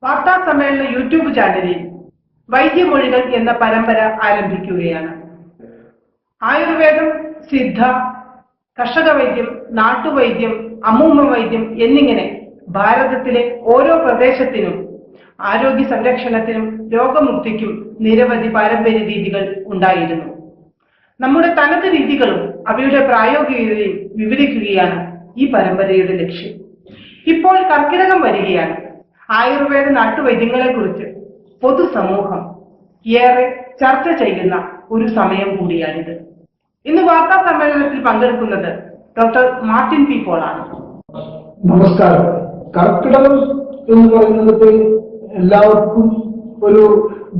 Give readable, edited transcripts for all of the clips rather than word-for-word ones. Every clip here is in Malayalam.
വാർത്താ സമ്മേളന യൂട്യൂബ് ചാനലിൽ വൈദ്യമൊഴികൾ എന്ന പരമ്പര ആരംഭിക്കുകയാണ്. ആയുർവേദം, സിദ്ധ, കർഷക വൈദ്യം, നാട്ടുവൈദ്യം, അമ്മൂമ്മ വൈദ്യം എന്നിങ്ങനെ ഭാരതത്തിലെ ഓരോ പ്രദേശത്തിനും ആരോഗ്യ സംരക്ഷണത്തിനും രോഗമുക്തിക്കും നിരവധി പാരമ്പര്യ രീതികൾ ഉണ്ടായിരുന്നു. നമ്മുടെ തനത് രീതികളും അവയുടെ പ്രായോഗികതയും വിവരിക്കുകയാണ് ഈ പരമ്പരയുടെ ലക്ഷ്യം. ഇപ്പോൾ കർക്കിടകം വരികയാണ്. ആയുർവേദ നാട്ടുവൈദ്യങ്ങളെ കുറിച്ച് പൊതുസമൂഹം ഏറെ ചർച്ച ചെയ്യുന്ന ഒരു സമയം കൂടിയാണിത്. ഇന്ന് വാർത്താ സമ്മേളനത്തിൽ പങ്കെടുക്കുന്നത് ഡോക്ടർ മാർട്ടിൻ പി പോളാണ്. നമസ്കാരം. കർക്കിടകം എന്ന് പറയുന്നത് എല്ലാവർക്കും ഒരു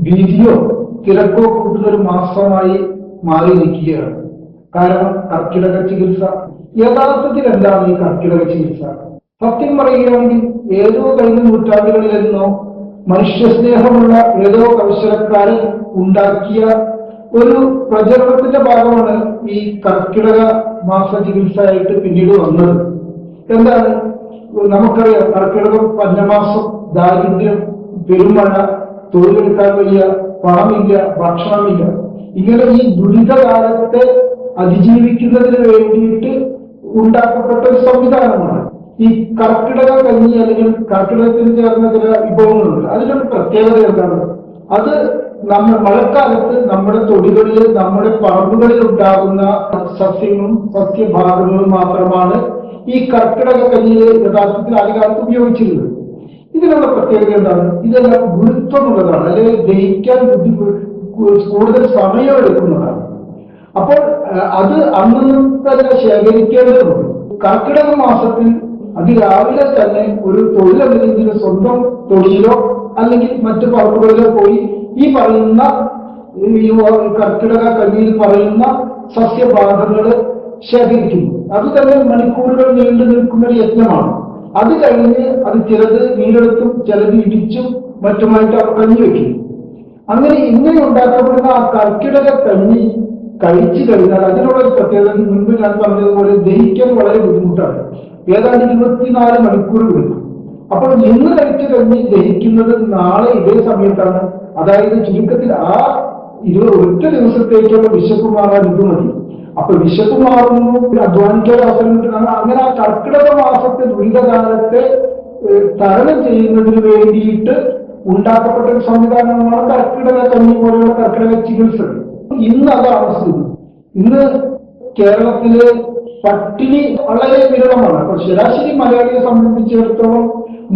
ഭീതിയോ തിരക്കോ കൂട്ടുന്ന ഒരു മാസമായി മാറിയിരിക്കുകയാണ്. കാരണം കർക്കിടക ചികിത്സ യഥാർത്ഥത്തിൽ എന്താണ് ഈ കർക്കിടക ചികിത്സ? സത്യം പറയുകയാണെങ്കിൽ ഏതോ കഴിഞ്ഞ നൂറ്റാണ്ടുകളിലെന്നോ മനുഷ്യസ്നേഹമുള്ള ഏതോ കൗശലക്കാരൻ ഉണ്ടാക്കിയ ഒരു പ്രചരണത്തിന്റെ ഭാഗമാണ് ഈ കർക്കിടക മാസ ചികിത്സയായിട്ട് പിന്നീട് വന്നത്. എന്താണ്? നമുക്കറിയാം, കർക്കിടകം പഞ്ഞമാസം, ദാരിദ്ര്യം, പെരുമഴ, തൊഴിലെടുക്കാൻ വലിയ പണമില്ല, ഭക്ഷണമില്ല. ഇങ്ങനെ ഈ ദുരിതകാലത്തെ അതിജീവിക്കുന്നതിന് വേണ്ടിയിട്ട് ഉണ്ടാക്കപ്പെട്ട ഒരു സംവിധാനമാണ് ഈ കർക്കിടക കഞ്ഞി, അല്ലെങ്കിൽ കർക്കിടകത്തിന് ചേർന്ന ചില വിഭവങ്ങളുണ്ട്. അതിനൊരു പ്രത്യേകത എന്താണ്? അത് മഴക്കാലത്ത് നമ്മുടെ തൊടികളിൽ, നമ്മുടെ പറമ്പുകളിൽ ഉണ്ടാകുന്ന സസ്യങ്ങളും സസ്യഭാഗങ്ങളും മാത്രമാണ് ഈ കർക്കിടക കഞ്ഞിയിൽ യഥാർത്ഥത്തിൽ ആദ്യകാലത്ത് ഉപയോഗിച്ചിരുന്നത്. ഇതിനുള്ള പ്രത്യേകത എന്താണ്? ഇതെല്ലാം ഗുരുത്വമുള്ളതാണ്, അല്ലെങ്കിൽ ദഹിക്കാൻ കൂടുതൽ സമയമെടുക്കുന്നതാണ്. അപ്പോൾ അത് അന്ന് തന്നെ ശേഖരിക്കേണ്ടതുണ്ട്. കർക്കിടക മാസത്തിൽ അതിരാവിലെ തന്നെ ഒരു തൊഴിലല്ലെങ്കിൽ സ്വന്തം തൊഴിലോ അല്ലെങ്കിൽ മറ്റു പറമ്പുകളിലോ പോയി ഈ പറയുന്ന കർക്കിടക കഞ്ഞിയിൽ പറയുന്ന സസ്യഭാഗങ്ങൾ ശേഖരിക്കുന്നു. അത് തന്നെ മണിക്കൂറുകൾ നീണ്ടു നിൽക്കുന്ന ഒരു യജ്ഞമാണ്. അത് കഴിഞ്ഞ് അത് ചിലത് നീരെടുത്തും ചിലത് ഇടിച്ചും മറ്റുമായിട്ട് അവർ കഞ്ഞി വെക്കുന്നു. ഇങ്ങനെ ഉണ്ടാക്കപ്പെടുന്ന ആ കർക്കിടക കഞ്ഞി കഴിച്ചു കഴിഞ്ഞാൽ അതിനുള്ള ഒരു പ്രത്യേകത മുൻപ് ഞാൻ പറഞ്ഞതുപോലെ ദഹിക്കാൻ വളരെ ബുദ്ധിമുട്ടാണ്. ഏതാണ്ട് 24 മണിക്കൂർ എടുക്കും. അപ്പോൾ ഇന്ന് കഴിച്ചു കഞ്ഞി ദഹിക്കുന്നത് നാളെ ഇതേ സമയത്താണ്. അതായത് ചുരുക്കത്തിൽ ആ ഒറ്റ ദിവസത്തേക്കുള്ള വിശപ്പ് മാറാൻ ഇത് മതി. അപ്പൊ വിശപ്പ് മാറുന്നു, അധ്വാനിക്കാൻ അവസരം കിട്ടുന്ന അങ്ങനെ ആ കർക്കിടക മാസത്തെ ദുരിതകാലത്തെ തരണം ചെയ്യുന്നതിന് വേണ്ടിയിട്ട് ഉണ്ടാക്കപ്പെട്ട ഒരു സംവിധാനമാണ് കർക്കിടക കഞ്ഞി പോലെയുള്ള കർക്കിടക ചികിത്സകൾ. ഇന്ന് അതാണ് സ്ഥിതി. ഇന്ന് കേരളത്തില് പട്ടിണി വളരെ വിരളമാണ്. അപ്പൊ ശരാശരി മലയാളിയെ സംബന്ധിച്ചിടത്തോളം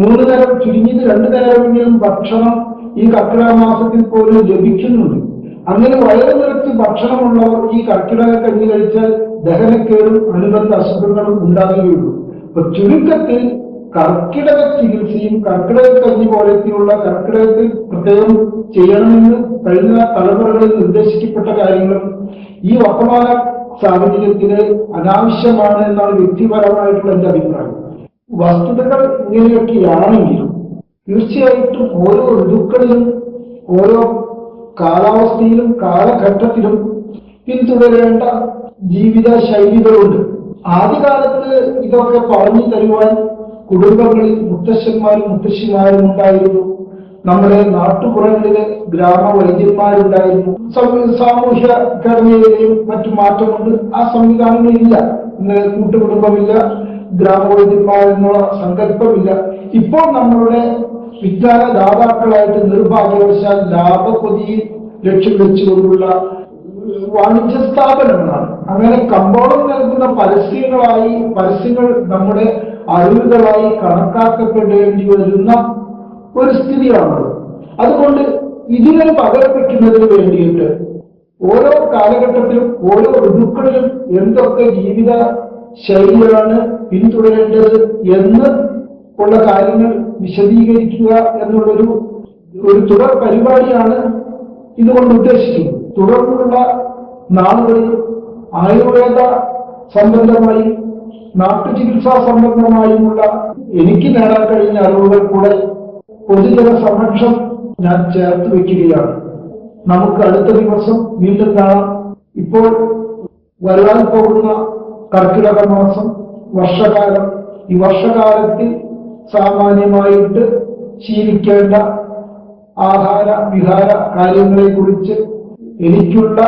3 നേരം, ചുരുങ്ങിയത് 2 നേരമെങ്കിലും ഭക്ഷണം ഈ കർക്കിടക മാസത്തിൽ പോലും ലഭിക്കുന്നുണ്ട്. അങ്ങനെ വയറ് നിറച്ച് ഭക്ഷണമുള്ളവർ ഈ കർക്കിടക കഞ്ഞി കഴിച്ചാൽ ദഹനക്കേടും അനുബന്ധ അസുഖങ്ങളും ഉണ്ടാകുകയുള്ളൂ. അപ്പൊ ചുരുക്കത്തിൽ കർക്കിടക ചികിത്സയും കർക്കിടക കഞ്ഞി പോലത്തെയുള്ള കർക്കിടകത്തിൽ പ്രത്യേകം ചെയ്യണമെന്ന് കഴിഞ്ഞ തലമുറകളിൽ നിർദ്ദേശിക്കപ്പെട്ട കാര്യങ്ങളും ഈ വർത്തമാന സാഹചര്യത്തിന് അനാവശ്യമാണ് എന്നാണ് വ്യക്തിപരമായിട്ടുള്ള എന്റെ അഭിപ്രായം. വസ്തുതകൾ ഇങ്ങനെയൊക്കെയാണെങ്കിലും തീർച്ചയായിട്ടും ഓരോ ഋതുക്കളിലും ഓരോ കാലാവസ്ഥയിലും കാലഘട്ടത്തിലും പിന്തുടരേണ്ട ജീവിത ശൈലികളുണ്ട്. ആദ്യകാലത്ത് ഇതൊക്കെ പറഞ്ഞു തരുവാൻ കുടുംബങ്ങളിൽ മുത്തശ്ശന്മാരും മുത്തശ്ശിമാരും ഉണ്ടായിരുന്നു. നമ്മുടെ നാട്ടുപുറങ്ങളിലെ ഗ്രാമവൈദ്യന്മാരുണ്ടായിരുന്നു. സാമൂഹ്യ ഘടനയിലെയും മറ്റു മാറ്റമുണ്ട്. ആ സംവിധാനങ്ങളില്ല. ഇന്ന് കൂട്ടുകുടുംബമില്ല, ഗ്രാമവൈദ്യന്മാരെന്നുള്ള സങ്കല്പമില്ല. ഇപ്പോൾ നമ്മളുടെ വിജ്ഞാന ദാതാക്കളായിട്ട് നിർഭാഗ്യവശാൽ ലാഭക്കൊതിയിൽ ലക്ഷ്യം വെച്ചുകൊണ്ടുള്ള വാണിജ്യ സ്ഥാപനങ്ങളാണ്. അങ്ങനെ കമ്പോളം നൽകുന്ന പരസ്യങ്ങൾ നമ്മുടെ അറിവുകളായി കണക്കാക്കപ്പെടേണ്ടി വരുന്ന ഒരു സ്ഥിതിയാണത്. അതുകൊണ്ട് ഇതിനെ പകരം വയ്ക്കുന്നതിന് വേണ്ടിയിട്ട് ഓരോ കാലഘട്ടത്തിലും ഓരോ ഋതുക്കളിലും എന്തൊക്കെ ജീവിത ശൈലിയാണ് പിന്തുടരേണ്ടത് എന്ന് ഉള്ള കാര്യങ്ങൾ വിശദീകരിക്കുക എന്നുള്ളൊരു തുടർ പരിപാടിയാണ് ഇതുകൊണ്ട് ഉദ്ദേശിക്കുന്നത്. തുടർന്നുള്ള നാളുകളിൽ ആയുർവേദ സംബന്ധമായി നാട്ടുചികിത്സാ സംബന്ധമായുമുള്ള എനിക്ക് നേടാൻ കഴിഞ്ഞ അറിവുകൾ കൂടെ പൊതുജന സമക്ഷം ഞാൻ ചേർത്ത് വെക്കുകയാണ്. നമുക്ക് അടുത്ത ദിവസം വീണ്ടും കാണാം. ഇപ്പോൾ വരാൻ പോകുന്ന കർക്കിടക മാസം, വർഷകാലം, ഈ വർഷകാലത്തിൽ സാമാന്യമായിട്ട് ശീലിക്കേണ്ട ആഹാര വിഹാര കാര്യങ്ങളെക്കുറിച്ച് എനിക്കുള്ള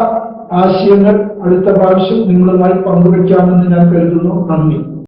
ആശയങ്ങൾ അടുത്ത പ്രാവശ്യം നിങ്ങളുമായി പങ്കുവയ്ക്കാമെന്ന് ഞാൻ കരുതുന്നു. നന്ദി.